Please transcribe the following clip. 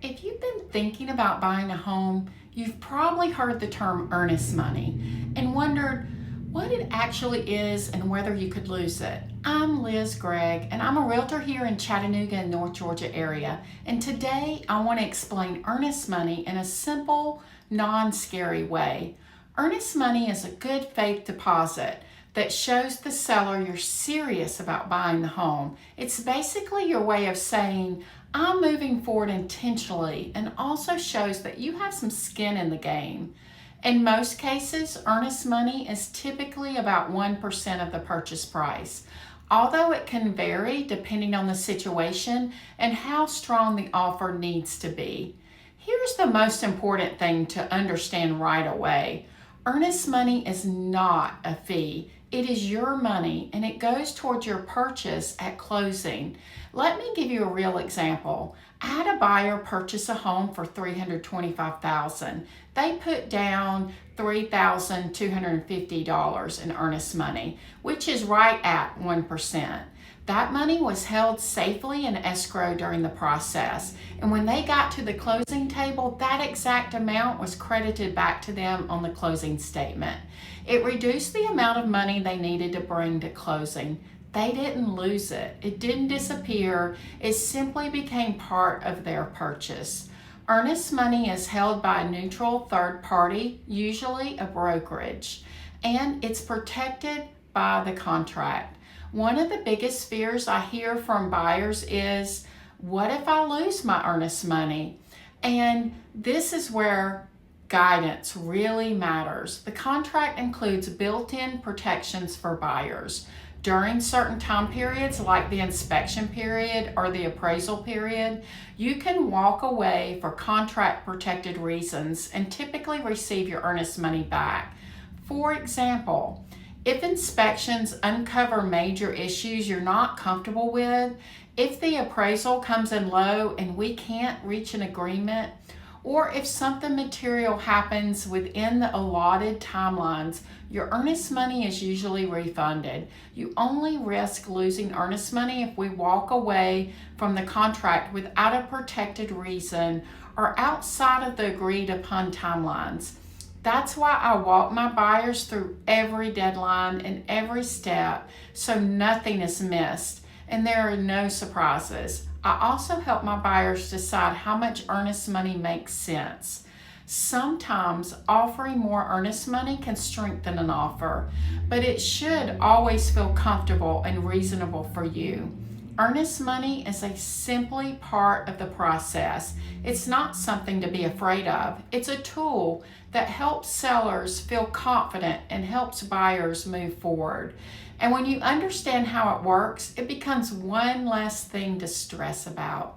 If you've been thinking about buying a home, you've probably heard the term earnest money and wondered what it actually is and whether you could lose it. I'm Liz Gregg, and I'm a realtor here in Chattanooga and North Georgia area. And today I want to explain earnest money in a simple, non-scary way. Earnest money is a good faith deposit that shows the seller you're serious about buying the home. It's basically your way of saying, I'm moving forward intentionally, and also shows that you have some skin in the game. In most cases, earnest money is typically about 1% of the purchase price, although it can vary depending on the situation and how strong the offer needs to be. Here's the most important thing to understand right away. Earnest money is not a fee. It is your money and it goes towards your purchase at closing. Let me give you a real example. I had a buyer purchase a home for $325,000. They put down $3,250 in earnest money, which is right at 1%. That money was held safely in escrow during the process, and when they got to the closing table, that exact amount was credited back to them on the closing statement. It reduced the amount of money they needed to bring to closing. They didn't lose it. It didn't disappear. It simply became part of their purchase. Earnest money is held by a neutral third party, usually a brokerage, and it's protected by the contract. One of the biggest fears I hear from buyers is, what if I lose my earnest money? And this is where guidance really matters. The contract includes built-in protections for buyers. During certain time periods, like the inspection period or the appraisal period, you can walk away for contract protected reasons and typically receive your earnest money back. For example, if inspections uncover major issues you're not comfortable with, if the appraisal comes in low and we can't reach an agreement, or if something material happens within the allotted timelines, your earnest money is usually refunded. You only risk losing earnest money if we walk away from the contract without a protected reason or outside of the agreed upon timelines. That's why I walk my buyers through every deadline and every step so nothing is missed and there are no surprises. I also help my buyers decide how much earnest money makes sense. Sometimes offering more earnest money can strengthen an offer, but it should always feel comfortable and reasonable for you. Earnest money is a simply part of the process. It's not something to be afraid of. It's a tool that helps sellers feel confident and helps buyers move forward. And when you understand how it works, it becomes one less thing to stress about.